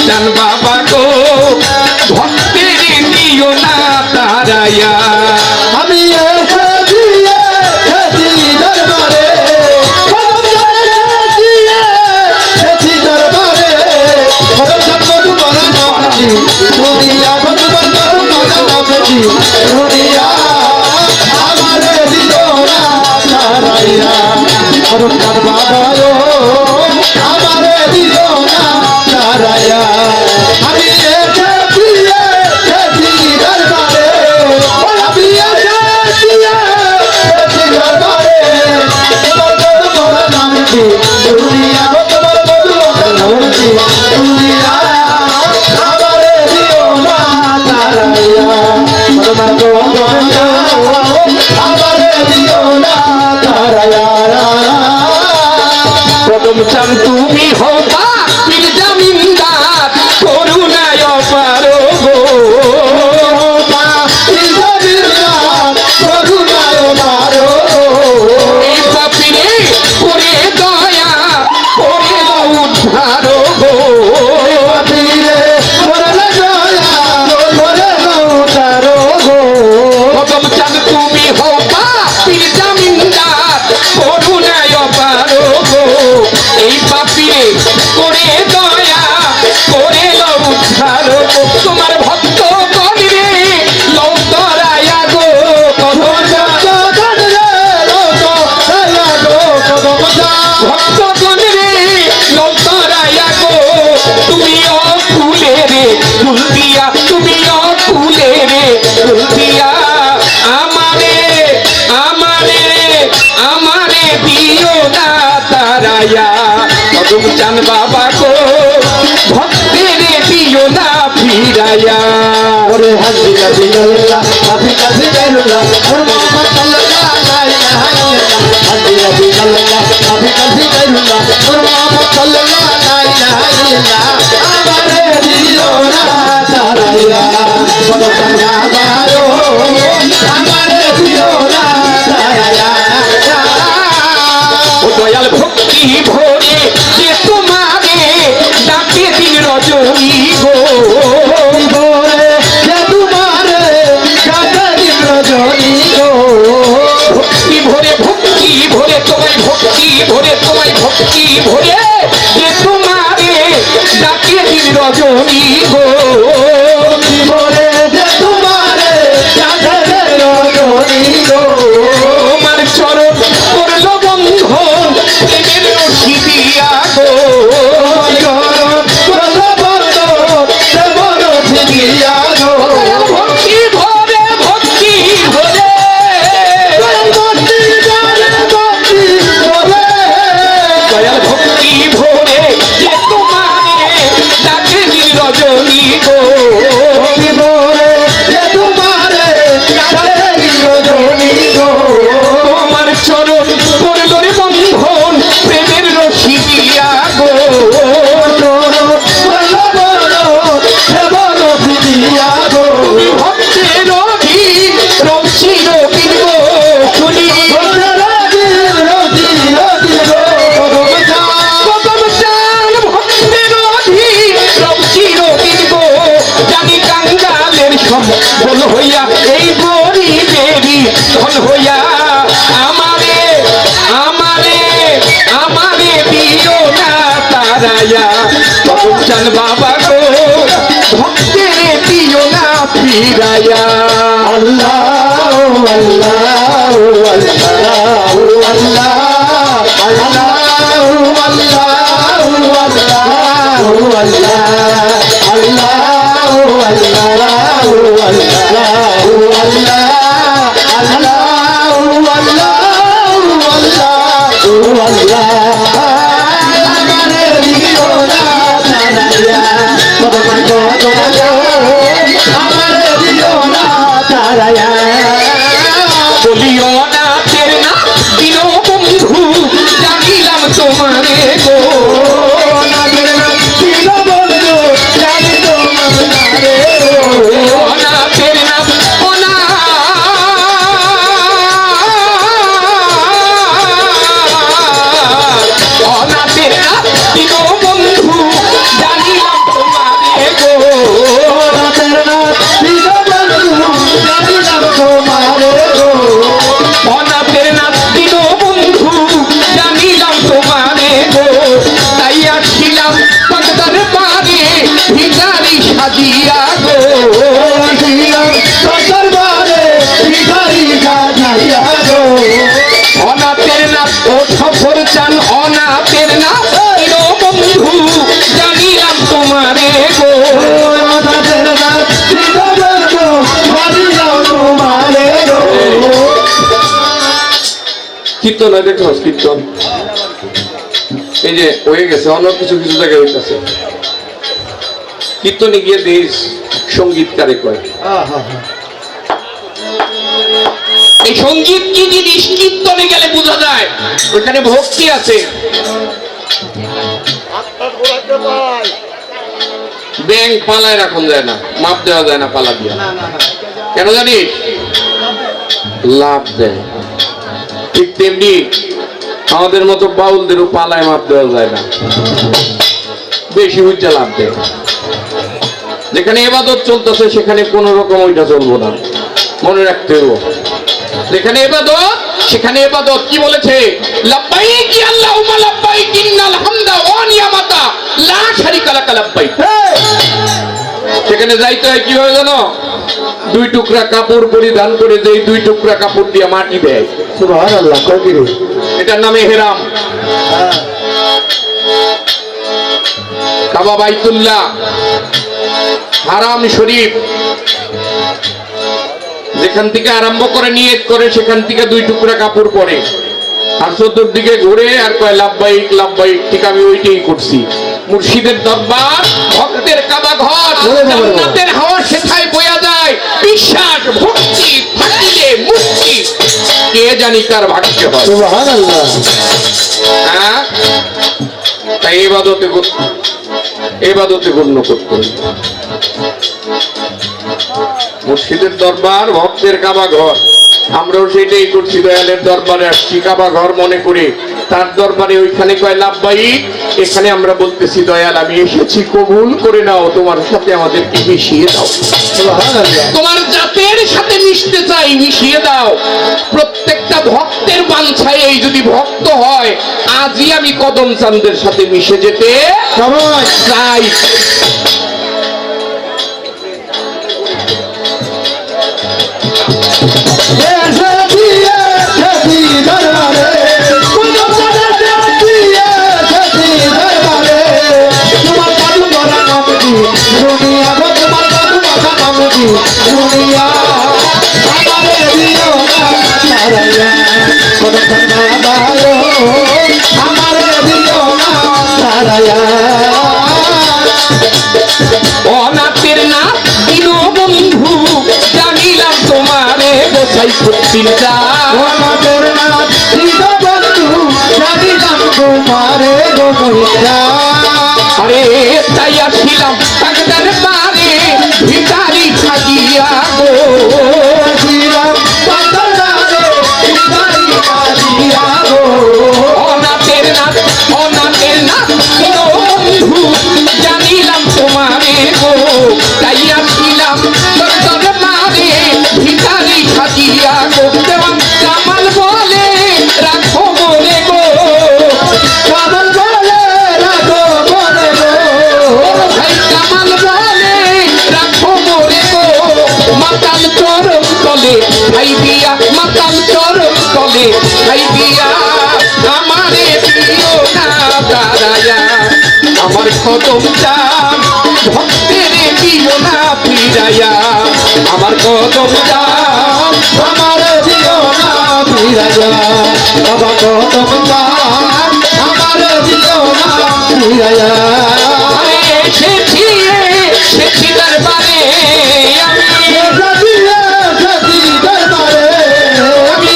চান বাবা গো ভক্তের দিও না তারায়া আমি এসেছি দরবারে দরবারে দুনিয়া দুনিয়া আমারে দিও না তারাইয়া বাবা আমারে দিও না তারাইয়া আমি এসেছি দরবারে আমি এসেছি দরবারে দুনিয়া দুনিয়া আমারে দিও না তারাইয়া আমারে দিও না তারাইয়া প্রথম চান তুমি হবা পীর জামিনদার করুণায় পারো গো এই পাপিরে করে দয়া করে উদ্ধার গো প্রথম চান তুমি হবা পীর জামিনদার করুণায় পারো গো এই পাপিরে করে দয়া করে উদ্ধার গো তোমার ভক্ত করিবে লৌতরায়া গো ভক্ত করিবে লৌতরায়া গো তুমি অকুলে রে ফুল দিয়া তুমি অকুলে রে ফুল দিয়া আমারে আমারে আমারে দিও না তারায়া কদম চান বাবা গো ভক্তের দিও না ফিরায়া ওরে হাজি কাজি গল্লা হাজি কাজি গল্লা ওরে মোহাম্মদ সাল্লাল্লাহু আলাইহি ওয়াসাল্লাম হাজি কাজি গল্লা হাজি কাজি গল্লা ওরে মোহাম্মদ সাল্লাল্লাহু আলাইহি ওয়াসাল্লাম আমারে দিও না তারাইয়া বদনা বারো আমারে দিও না তারাইয়া ও দয়াল ভক্তি ভরে যে তোমারে ডাকে দিন রজনী গো ভক্তি ভরে তোমায় ভক্তি ভরে তোমায় ভক্তি ভরে যে তোমারে ডাকে দিন রজনী গো তোমার চরণ করলো বন্ধন প্রেমের রশি দিয়া গো ভক্তি ভরে ভক্তি ভরে দয়াল ভক্তি ভরে যে তোমারে ডাকে দিন রজনী গো তোমার চরণ করলো রে বন্ধন প্রেমের রশি দিয়া গো তুমি ভক্তের অধীন রক্ষির দিন গো শুনি কদম চান ভক্তের অধীন রক্ষির দিন গো জানি কাঙ্গালের সম্বল হইয়া এই গরিবেরই ধন হইয়া আমারে আমারে আমারে দিও না তারায়া কদম চান বাবা গো ভক্তের দিও না ফিরায়া আল্লাহ আল্লাহ আল্লাহ বলিও না তের না দিন বন্ধু জানিলাম তোমারে গো অনাথের নাম অনাথের নাম দিন বন্ধু জানিলাম তোমার সাজিয়া গো আসিলাম তোর দরবারে ভিখারি সাজাইয়া গো অনাথের না ও সফর চান অনাথের না বন্ধু জানিলাম তোমারে গো মাথাতের রাত হৃদয় গো ভাবিলাম তোমারে গো কীর্তন হয় দেখো কীর্তন এই যে হয়ে গেছে অন্য কিছু কিছু জায়গায় হইতেছে কীর্তনে গিয়ে দেশ সঙ্গীতকারে কয় এই সঙ্গীত কি জিনিস কীর্তনে গেলে বোঝা যায় ওখানে ভক্তি আছে ব্যাংক পালায় রাখুন যায় না মাপ দেওয়া যায় না পালা দিয়া কেন জানিস লাভ দেয় ঠিক তেমনি আমাদের মতো বাউলদেরও পালায় মাপ দেওয়া যায় না বেশি উচ্চা লাভ দেয় যেখানে এবাদত চলতেছে সেখানে কোন রকম ওইটা চলবো না মনে রাখতে হবে যেখানে এবাদত সেখানে এবাদত কি বলেছে লাব্বাইক ইয়া আল্লাহুম্মা লাব্বাইক ইন্নাল হামদা ওয়া নিয়ামাতা লা শারিকা লাকা লাব্বাইক সেখানে যাইতে হয় কিভাবে জানো দুই টুকরা কাপড় পরিধান করে যেই দুই টুকরা কাপড় দিয়ে মাটি দেয় সুবহানাল্লাহ কয় কি রে এটার নামে হেরাম কাবা বাইতুল্লাহ হারাম শরীফ যেখান থেকে আরম্ভ করে নিয়ত করে সেখান থেকে দুই টুকরা কাপড় পরে আর চতুর্দিকে ঘুরে আর কয় লাভবাহিক লাভবাহিক ঠিক আমি ওইটাই করছি মুর্শিদের দরবার ভক্তের কাবা ঘর জান্নাতের হাওয়া সেথায় বয়া যায় বিশ্বাস ভক্তি থাকিলে মুক্তি কে জানি কার ভাগ্য হয় সুবহানাল্লাহ হ্যাঁ তাই এবাদতে গণ্য করতে হবে মুর্শিদের দরবার ভক্তের কাবা ঘর আমরাও সেটাই করছি দয়ালের দরবারে আসছি কাবা ঘর মনে করে তার দরবারে ওইখানে কয় লাভবাহিক এখানে আমরা বলতেছি দয়াল আমি এসেছি কবুল করে নাও তোমার সাথে আমাদেরকে মিশিয়ে দাও সুবহানাল্লাহ তোমার জাতের সাথে মিশতে চাই মিশিয়ে দাও প্রত্যেকটা ভক্তের বাঞ্ছায় এই যদি ভক্ত হয় আজই আমি কদম চাঁদের সাথে মিশে যেতে সবাই চাই এসেছি এসেছি দরবারে কোনো পদে এসেছি দরবারে তোমার জাদু করা নাম কি দুনিয়া গো তোমার জাদু করা নাম কি দুনিয়া আমারে দিও না সারাইয়া কোনো সন্ধ্যা দাও আমারে দিও না সারাইয়া অনাথের না দিনো বন্ধু জানিলাম তোমারে গোসাই সত্যিটা আমাদের নাম হৃদয় বন্ধু জানিলাম তোমারে গো মহিলা আরে তাই আসিলাম তাকদার পারে ভিখারি সাজিয়া গো ছিলাম পাতারে ভিখারি কাজিয়া গো অনাথের না দিনো বন্ধু জানিলাম তোমারে গো তাই আসিলাম তাকদার পারে ভিখারি সাজিয়া গো দেওয়ান কামাল বলে রাখো মনে গো কামল বলে রাখো বলে গো ভাই কামাল বলে রাখো মনে গো মাতাল চরম তলে ভাই দিয়া মাতাল চরম তলে ভাই দিয়া আমারে দিও না দাঁড়ায়া আমার কদম চান ভক্তের দিও না ফিরাইয়া আমার কদম চান আমার দিও না ফিরাইয়া বাবা কদম চান আমার দিও না ফিরাইয়া আরে এসেছি দরবারে আমি এসেছি দরবারে আমি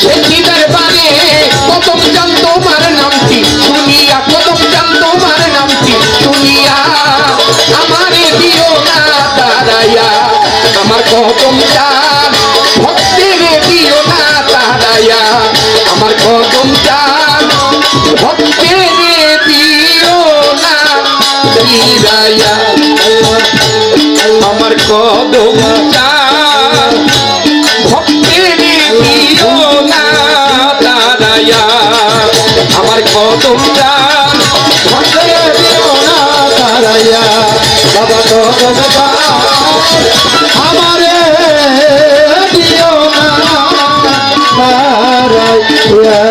এসেছি দরবারে কদম চান তোমার নামটি শুনিয়া কদম চান তোমার নামটি শুনিয়া আমারে দিও না দাঁড়াইয়া আমার কদম চান ভক্তের দিও না দাঁড়াইয়া আমার কদম চান ভক্তের দিও না ফিরাইয়া আমার কদম চান ভক্তের দিও না দাঁড়াইয়া আমার কদম চান দিও না তারাইয়া বাবা তো আমারে দিও না মারাইয়া